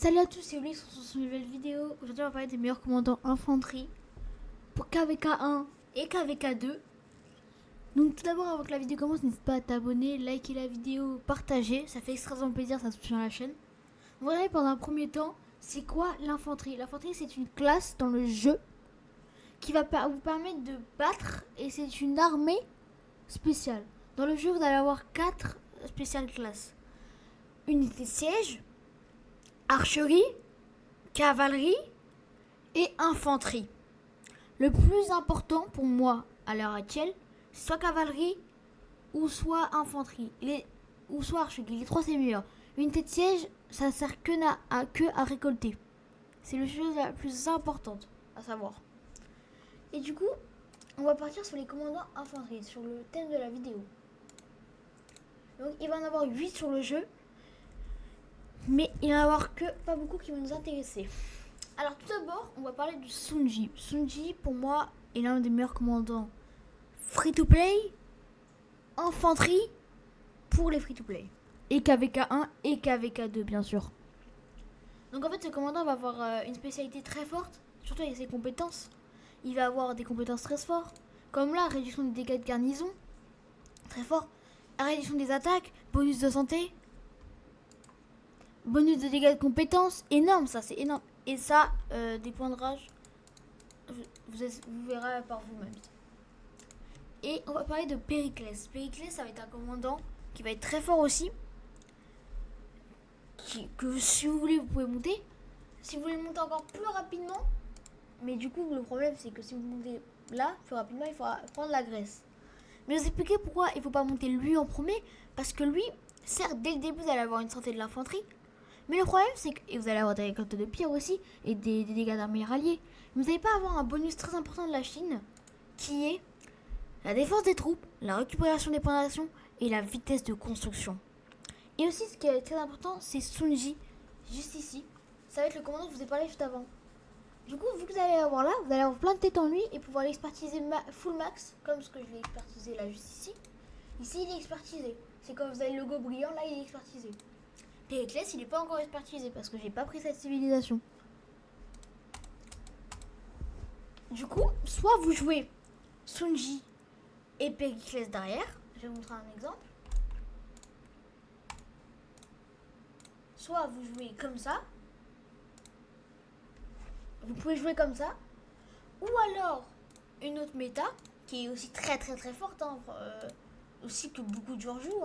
Salut à tous, c'est Oli sur cette nouvelle vidéo. Aujourd'hui, on va parler des meilleurs commandants infanterie pour KVK1 et KVK2. Donc, tout d'abord, avant que la vidéo commence, n'hésite pas à t'abonner, liker la vidéo, partager. Ça fait extrêmement plaisir, ça soutient la chaîne. On va regarder pendant un premier temps, c'est quoi l'infanterie? L'infanterie, c'est une classe dans le jeu qui va vous permettre de battre et c'est une armée spéciale. Dans le jeu, vous allez avoir 4 spéciales classes: unité de siège, archerie, cavalerie et infanterie. Le plus important pour moi à l'heure actuelle, c'est soit cavalerie ou soit infanterie, ou soit archerie. Les trois c'est meilleur. Unité de siège, ça sert que à récolter. C'est la chose la plus importante à savoir. Et du coup, on va partir sur les commandants infanterie, sur le thème de la vidéo. Donc il va y en avoir 8 sur le jeu, mais il va y en avoir que pas beaucoup qui vont nous intéresser. Alors tout d'abord, on va parler du Sun Ji. Sun Ji, pour moi, est l'un des meilleurs commandants free-to-play, infanterie, pour les free-to-play. Et KVK1 et KVK2, bien sûr. Donc en fait, ce commandant va avoir une spécialité très forte, surtout avec ses compétences. Il va avoir des compétences très fortes, comme là, réduction des dégâts de garnison, très fort. Réduction des attaques, bonus de santé, bonus de dégâts de compétences, énorme ça, c'est énorme. Et ça, des points de rage, vous verrez par vous-même. Et on va parler de Périclès. Périclès, ça va être un commandant qui va être très fort aussi. Que si vous voulez, vous pouvez monter. Si vous voulez le monter encore plus rapidement. Mais du coup, le problème, c'est que si vous montez là, plus rapidement, il faudra prendre la graisse. Mais je vais vous expliquer pourquoi il ne faut pas monter lui en premier. Parce que lui, certes, dès le début, vous allez avoir une santé de l'infanterie. Mais le problème, c'est que vous allez avoir des récoltes de pierre aussi et des dégâts d'armée ralliés. Vous n'allez pas avoir un bonus très important de la Chine qui est la défense des troupes, la récupération des points d'action et la vitesse de construction. Et aussi, ce qui est très important, c'est Sun Ji, juste ici. Ça va être le commandant que je vous ai parlé juste avant. Du coup, vu que vous allez avoir là, vous allez avoir plein de têtes en lui et pouvoir l'expertiser full max, comme ce que je l'ai expertisé là, juste ici. Ici, il est expertisé. C'est comme vous avez le logo brillant, là, il est expertisé. Périclès, il n'est pas encore expertisé parce que j'ai pas pris cette civilisation. Du coup, soit vous jouez Sun Ji et Périclès derrière. Je vais vous montrer un exemple. Soit vous jouez comme ça. Vous pouvez jouer comme ça. Ou alors, une autre méta, qui est aussi très très très forte, aussi que beaucoup de joueurs jouent,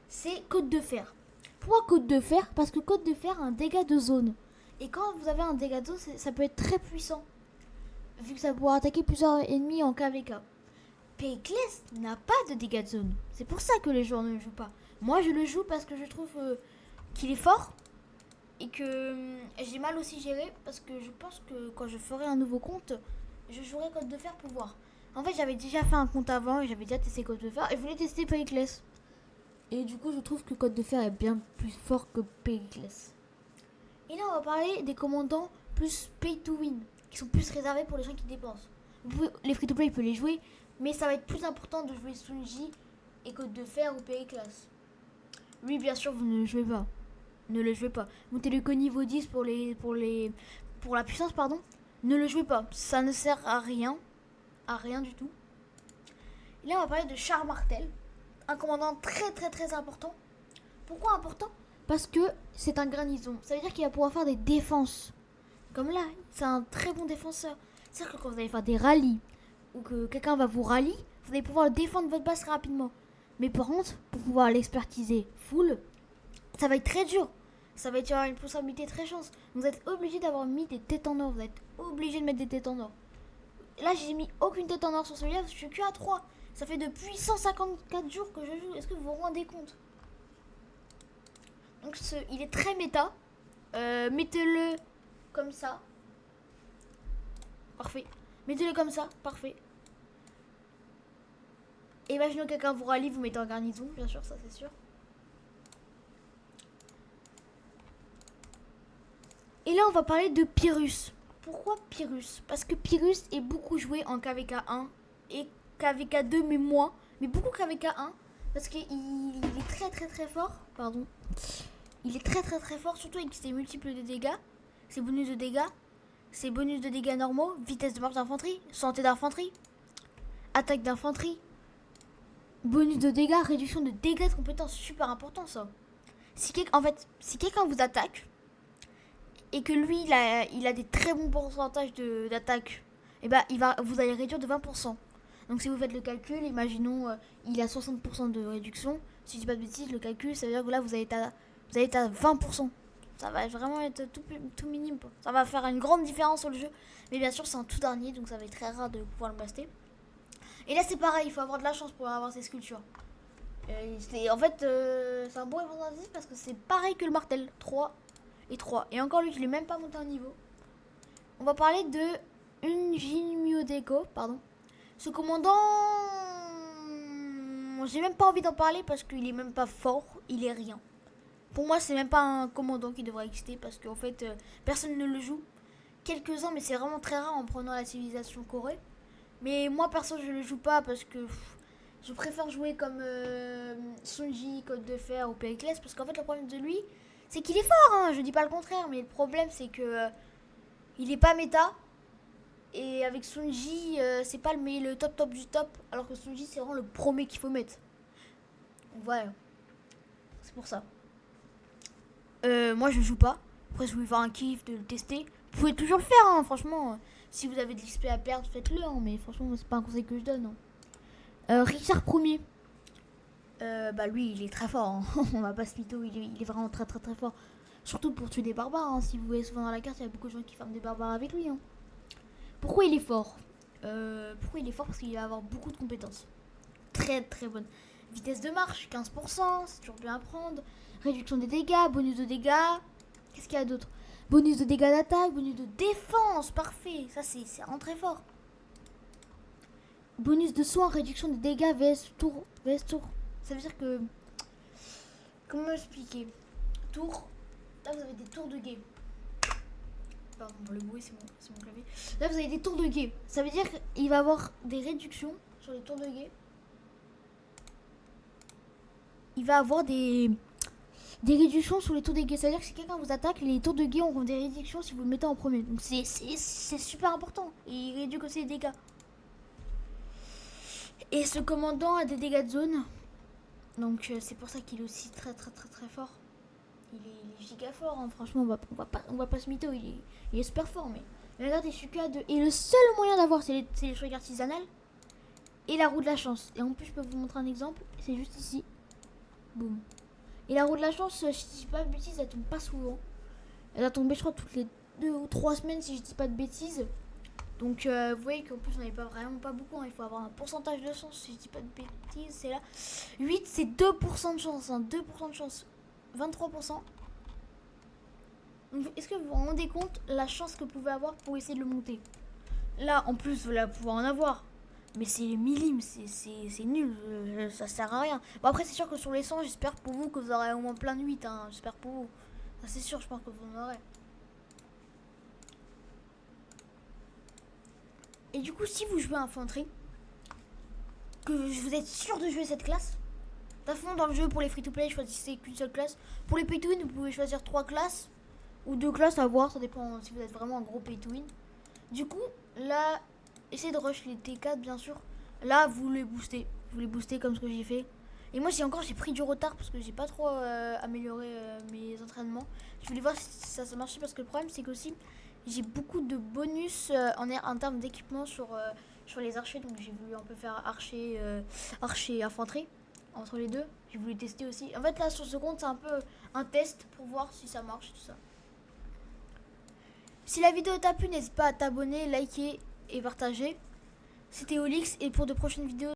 c'est Côte de Fer. Pourquoi Côte de Fer? Parce que Côte de Fer a un dégât de zone. Et quand vous avez un dégât de zone, ça peut être très puissant. Vu que ça pourra attaquer plusieurs ennemis en KVK. Périclès n'a pas de dégâts de zone. C'est pour ça que les joueurs ne le jouent pas. Moi, je le joue parce que je trouve qu'il est fort. Et que j'ai mal aussi géré. Parce que je pense que quand je ferai un nouveau compte, je jouerai Côte de Fer pour voir. En fait, j'avais déjà fait un compte avant et j'avais déjà testé Côte de Fer. Et je voulais tester Périclès. Et du coup, je trouve que Côte de Fer est bien plus fort que Périclès. Et là, on va parler des commandants plus pay to win, qui sont plus réservés pour les gens qui dépensent. Les free-to-play, peuvent les jouer, mais ça va être plus important de jouer Sun Ji et Côte de Fer ou Périclès. Lui, bien sûr, vous ne le jouez pas. Ne le jouez pas. Montez le niveau 10 pour la puissance, pardon. Ne le jouez pas. Ça ne sert à rien. À rien du tout. Et là, on va parler de Char Martel. Un commandant très très très important. Pourquoi important? Parce que c'est un garnison. Ça veut dire qu'il va pouvoir faire des défenses. Comme là, c'est un très bon défenseur. C'est-à-dire que quand vous allez faire des rallyes ou que quelqu'un va vous rallier, vous allez pouvoir défendre votre base rapidement. Mais par contre, pour pouvoir l'expertiser full, ça va être très dur. Ça va être une responsabilité très chance. Vous êtes obligé d'avoir mis des têtes en or. Vous êtes obligé de mettre des têtes en or. Là, j'ai mis aucune tête en or sur celui-là parce que je suis que à 3. Ça fait depuis 154 jours que je joue. Est-ce que vous vous rendez compte? Donc il est très méta. Mettez-le comme ça. Parfait. Mettez-le comme ça. Parfait. Imaginez que quelqu'un vous rallie, vous mettez en garnison. Bien sûr, ça c'est sûr. Et là, on va parler de Pyrrhus. Pourquoi Pyrrhus? Parce que Pyrrhus est beaucoup joué en KVK1 et KVK2, mais moins. Mais beaucoup KVK1. Parce qu'il est très très très fort. Pardon. Il est très très très fort, surtout avec ses multiples de dégâts, ses bonus de dégâts, ses bonus de dégâts normaux, vitesse de marche d'infanterie, santé d'infanterie, attaque d'infanterie, bonus de dégâts, réduction de dégâts de compétences, super important ça. Si quelqu'un vous attaque et que lui il a des très bons pourcentages d'attaque, et ben vous allez réduire de 20%. Donc si vous faites le calcul, imaginons il a 60% de réduction, si je dis pas de bêtises, le calcul ça veut dire que là vous allez être à 20%. Ça va vraiment être tout minime. Ça va faire une grande différence sur le jeu. Mais bien sûr c'est un tout dernier, donc ça va être très rare de pouvoir le blaster. Et là c'est pareil, il faut avoir de la chance pour avoir ces sculptures. C'est un bon représentatif parce que c'est pareil que le martel, 3 et 3. Et encore lui, je l'ai même pas monté en niveau. On va parler de Unjimiodeko, pardon. Ce commandant, j'ai même pas envie d'en parler parce qu'il est même pas fort, il est rien. Pour moi, c'est même pas un commandant qui devrait exister parce qu'en fait, personne ne le joue. Quelques-uns, mais c'est vraiment très rare en prenant la civilisation Corée. Mais moi, perso, je le joue pas parce que je préfère jouer comme Sunji, Côte de Fer ou Périclès parce qu'en fait, le problème de lui, c'est qu'il est fort, hein, je dis pas le contraire, mais le problème, c'est que il est pas méta. Et avec Sunji, c'est pas le top du top, alors que Sunji, c'est vraiment le premier qu'il faut mettre. Donc voilà, c'est pour ça. Moi, je joue pas. Après, si vous voulez faire un kiff de le tester, vous pouvez toujours le faire, hein, franchement. Si vous avez de l'XP à perdre, faites-le, hein, mais franchement, c'est pas un conseil que je donne. Hein. Richard Ier. Lui, il est très fort. Hein. On va pas se mytho, il est vraiment très très très fort. Surtout pour tuer des barbares. Hein. Si vous voyez souvent dans la carte, il y a beaucoup de gens qui farment des barbares avec lui. Hein. Pourquoi il est fort Parce qu'il va avoir beaucoup de compétences. Très très bonnes. Vitesse de marche, 15%, c'est toujours bien à prendre. Réduction des dégâts, bonus de dégâts. Qu'est-ce qu'il y a d'autre? Bonus de dégâts d'attaque, bonus de défense, parfait. Ça, c'est vraiment très fort. Bonus de soins, réduction des dégâts, VS tour. Ça veut dire que... Comment expliquer? Tour. Là, vous avez des tours de game. Pardon, pour le bruit, c'est mon clavier. Là, vous avez des tours de guet. Ça veut dire qu'il va avoir des réductions sur les tours de guet. Il va avoir des réductions sur les tours de guet. Ça veut dire que si quelqu'un vous attaque, les tours de guet auront des réductions si vous le mettez en premier. Donc c'est super important. Et il réduit aussi les dégâts. Et ce commandant a des dégâts de zone. Donc c'est pour ça qu'il est aussi très très très très fort. Il est giga fort, hein. Franchement, on va pas se mytho, il est super fort, mais la garde est super de... Et le seul moyen d'avoir, c'est les trucs artisanales et la roue de la chance. Et en plus, je peux vous montrer un exemple, c'est juste ici. Boum. Et la roue de la chance, si je dis pas de bêtises, elle tombe pas souvent. Elle va tomber, je crois, toutes les 2 ou 3 semaines, si je dis pas de bêtises. Donc, vous voyez qu'en plus, on n'avait vraiment pas beaucoup. Hein. Il faut avoir un pourcentage de chance, si je dis pas de bêtises, c'est là. 8, c'est 2% de chance, hein, 2% de chance. 23%. Est-ce que vous vous rendez compte la chance que vous pouvez avoir pour essayer de le monter? Là, en plus, vous allez pouvoir en avoir. Mais c'est millime, c'est nul, ça sert à rien. Bon, après, c'est sûr que sur les 100, j'espère pour vous que vous aurez au moins plein de 8. Hein. J'espère pour vous. Ça, c'est sûr, je pense que vous en aurez. Et du coup, si vous jouez infanterie, que vous êtes sûr de jouer cette classe, à fond dans le jeu, pour les free-to-play, choisissez qu'une seule classe. Pour les pay-to-win, vous pouvez choisir 3 classes ou 2 classes à voir, ça dépend si vous êtes vraiment un gros pay-to-win. Du coup, là, essayez de rush les T4 bien sûr. Là, vous les boostez comme ce que j'ai fait. Et moi, j'ai pris du retard parce que j'ai pas trop amélioré mes entraînements. Je voulais voir si ça marchait parce que le problème, c'est qu'aussi, j'ai beaucoup de bonus en termes d'équipement sur les archers. Donc, j'ai voulu un peu faire archer infanterie. Entre les deux, j'ai voulu tester aussi. En fait, là, sur ce compte, c'est un peu un test pour voir si ça marche, tout ça. Si la vidéo t'a plu, n'hésite pas à t'abonner, liker et partager. C'était Olix, et pour de prochaines vidéos,